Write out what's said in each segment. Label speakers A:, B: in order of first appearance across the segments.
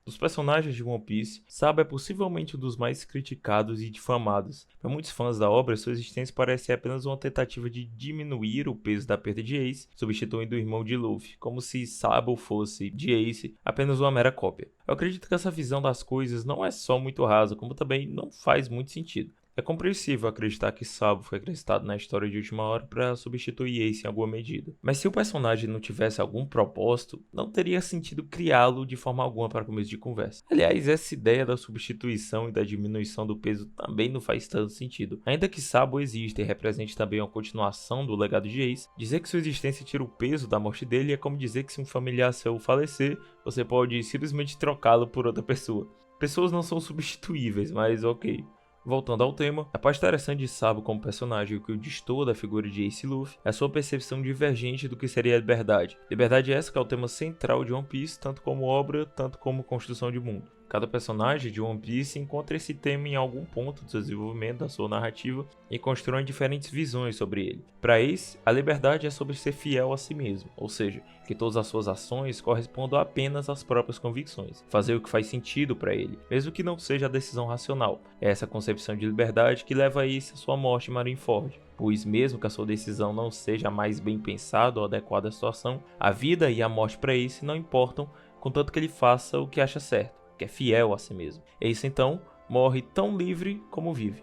A: Dos personagens de One Piece, Sabo é possivelmente um dos mais criticados e difamados. Para muitos fãs da obra, sua existência parece ser apenas uma tentativa de diminuir o peso da perda de Ace, substituindo o irmão de Luffy, como se Sabo fosse, de Ace, apenas uma mera cópia. Eu acredito que essa visão das coisas não é só muito rasa, como também não faz muito sentido. É compreensível acreditar que Sabo foi acrescentado na história de última hora para substituir Ace em alguma medida. Mas se o personagem não tivesse algum propósito, não teria sentido criá-lo de forma alguma para começo de conversa. Aliás, essa ideia da substituição e da diminuição do peso também não faz tanto sentido. Ainda que Sabo exista e represente também uma continuação do legado de Ace, dizer que sua existência tira o peso da morte dele é como dizer que se um familiar seu falecer, você pode simplesmente trocá-lo por outra pessoa. Pessoas não são substituíveis, mas ok. Voltando ao tema, a parte interessante de Sabo como personagem e o que o destoa da figura de Ace Luffy é a sua percepção divergente do que seria a liberdade. Liberdade essa que é o tema central de One Piece, tanto como obra, tanto como construção de mundo. Cada personagem de One Piece encontra esse tema em algum ponto do desenvolvimento da sua narrativa e constrói diferentes visões sobre ele. Para Ace, a liberdade é sobre ser fiel a si mesmo, ou seja, que todas as suas ações correspondam apenas às próprias convicções, fazer o que faz sentido para ele, mesmo que não seja a decisão racional. É essa concepção de liberdade que leva Ace à sua morte em Marineford. Pois mesmo que a sua decisão não seja a mais bem pensada ou adequada à situação, a vida e a morte para Ace não importam, contanto que ele faça o que acha certo, que é fiel a si mesmo. Ace então morre tão livre como vive.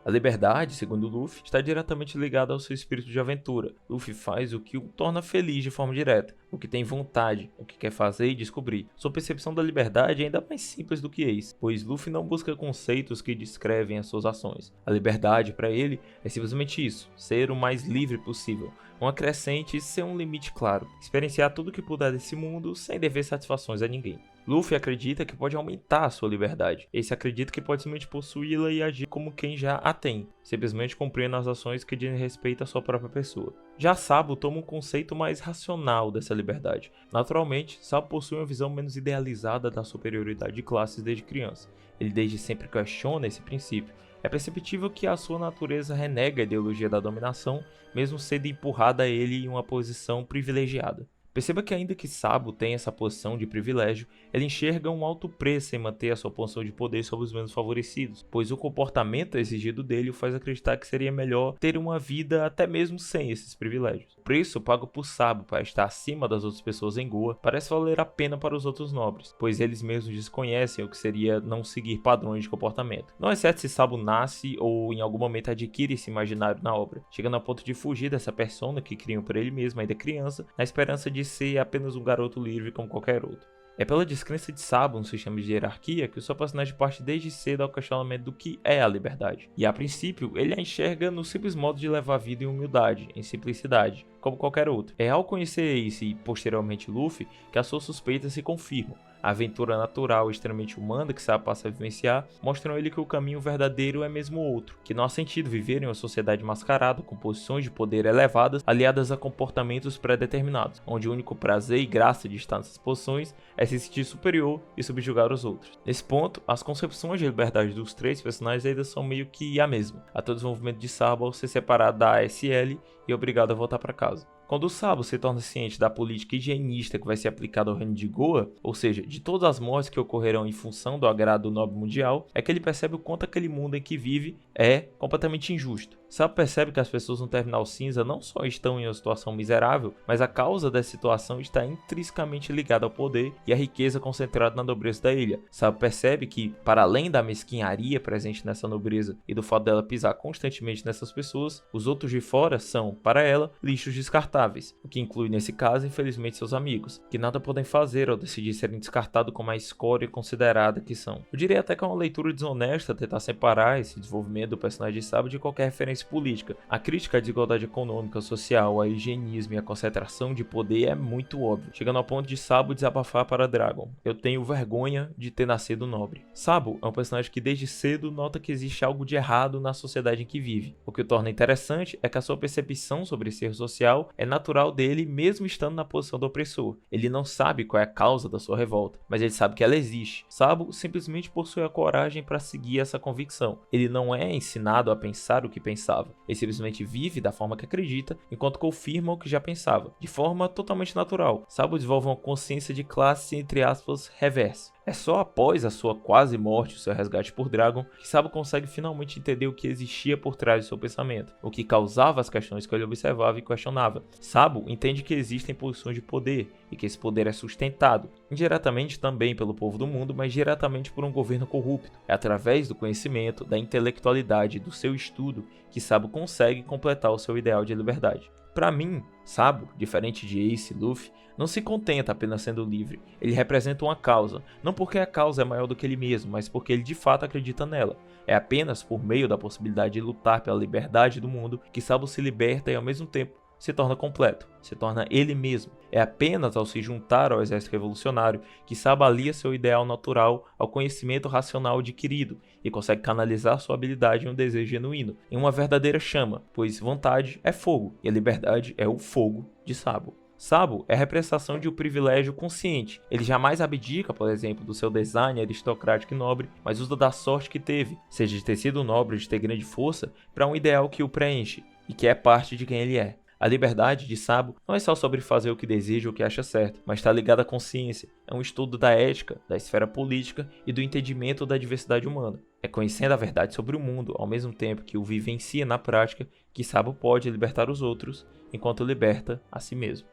A: A liberdade, segundo Luffy, está diretamente ligada ao seu espírito de aventura. Luffy faz o que o torna feliz de forma direta, o que tem vontade, o que quer fazer e descobrir. Sua percepção da liberdade é ainda mais simples do que Ace, pois Luffy não busca conceitos que descrevem as suas ações. A liberdade, para ele, é simplesmente isso, ser o mais livre possível. Uma crescente sem um limite claro, experienciar tudo o que puder desse mundo sem dever satisfações a ninguém. Luffy acredita que pode aumentar a sua liberdade. Ace acredita que pode simplesmente possuí-la e agir como quem já a tem, simplesmente cumprindo as ações que dizem respeito à sua própria pessoa. Já Sabo toma um conceito mais racional dessa liberdade. Naturalmente, Sabo possui uma visão menos idealizada da superioridade de classes desde criança. Ele desde sempre questiona esse princípio. É perceptível que a sua natureza renega a ideologia da dominação, mesmo sendo empurrada a ele em uma posição privilegiada. Perceba que ainda que Sabo tenha essa posição de privilégio, ele enxerga um alto preço em manter a sua posição de poder sobre os menos favorecidos, pois o comportamento exigido dele o faz acreditar que seria melhor ter uma vida até mesmo sem esses privilégios. O preço pago por Sabo para estar acima das outras pessoas em Goa parece valer a pena para os outros nobres, pois eles mesmos desconhecem o que seria não seguir padrões de comportamento. Não é certo se Sabo nasce ou em algum momento adquire esse imaginário na obra, chegando ao ponto de fugir dessa persona que criam por ele mesmo ainda criança, na esperança de ser apenas um garoto livre como qualquer outro. É pela descrença de Sabo no sistema de hierarquia que o seu personagem parte desde cedo ao questionamento do que é a liberdade. E a princípio, ele a enxerga no simples modo de levar a vida em humildade, em simplicidade, como qualquer outro. É ao conhecer Ace e posteriormente Luffy que as suas suspeitas se confirmam. A aventura natural e extremamente humana que Sabo passa a vivenciar mostram a ele que o caminho verdadeiro é mesmo outro, que não há sentido viver em uma sociedade mascarada com posições de poder elevadas aliadas a comportamentos pré-determinados, onde o único prazer e graça de estar nessas posições é se sentir superior e subjugar os outros. Nesse ponto, as concepções de liberdade dos três personagens ainda são meio que a mesma, até o desenvolvimento de Sabo ao ser separado da ASL e obrigado a voltar para casa. Quando o Sabo se torna ciente da política higienista que vai ser aplicada ao reino de Goa, ou seja, de todas as mortes que ocorrerão em função do agrado do nobre mundial, é que ele percebe o quanto aquele mundo em que vive é completamente injusto. Sabo percebe que as pessoas no Terminal Cinza não só estão em uma situação miserável, mas a causa dessa situação está intrinsecamente ligada ao poder e à riqueza concentrada na nobreza da ilha. Sabo percebe que, para além da mesquinharia presente nessa nobreza e do fato dela pisar constantemente nessas pessoas, os outros de fora são, para ela, lixos descartáveis, o que inclui nesse caso, infelizmente, seus amigos, que nada podem fazer ao decidir serem descartados como a escória considerada que são. Eu diria até que é uma leitura desonesta tentar separar esse desenvolvimento do personagem de Sabo de qualquer referência política. A crítica à desigualdade econômica, social, ao higienismo e à concentração de poder é muito óbvio, chegando ao ponto de Sabo desabafar para Dragon: eu tenho vergonha de ter nascido nobre. Sabo é um personagem que desde cedo nota que existe algo de errado na sociedade em que vive. O que o torna interessante é que a sua percepção sobre esse ser social é natural dele mesmo estando na posição do opressor. Ele não sabe qual é a causa da sua revolta, mas ele sabe que ela existe. Sabo simplesmente possui a coragem para seguir essa convicção. Ele não é ensinado a pensar o que pensar pensava. Ele simplesmente vive da forma que acredita, enquanto confirma o que já pensava, de forma totalmente natural. Sabo desenvolve uma consciência de classe, entre aspas, reversa. É só após a sua quase morte, o seu resgate por Dragon, que Sabo consegue finalmente entender o que existia por trás do seu pensamento, o que causava as questões que ele observava e questionava. Sabo entende que existem posições de poder, e que esse poder é sustentado, indiretamente também pelo povo do mundo, mas diretamente por um governo corrupto. É através do conhecimento, da intelectualidade e do seu estudo que Sabo consegue completar o seu ideal de liberdade. Para mim, Sabo, diferente de Ace e Luffy, não se contenta apenas sendo livre. Ele representa uma causa, não porque a causa é maior do que ele mesmo, mas porque ele de fato acredita nela. É apenas por meio da possibilidade de lutar pela liberdade do mundo que Sabo se liberta e ao mesmo tempo se torna completo, se torna ele mesmo. É apenas ao se juntar ao exército revolucionário que Sabo alia seu ideal natural ao conhecimento racional adquirido e consegue canalizar sua habilidade em um desejo genuíno, em uma verdadeira chama, pois vontade é fogo e a liberdade é o fogo de Sabo. Sabo é a representação de um privilégio consciente. Ele jamais abdica, por exemplo, do seu design aristocrático e nobre, mas usa da sorte que teve, seja de ter sido nobre ou de ter grande força, para um ideal que o preenche e que é parte de quem ele é. A liberdade de Sabo não é só sobre fazer o que deseja ou o que acha certo, mas está ligada à consciência. É um estudo da ética, da esfera política e do entendimento da diversidade humana. É conhecendo a verdade sobre o mundo, ao mesmo tempo que o vivencia na prática, que Sabo pode libertar os outros, enquanto liberta a si mesmo.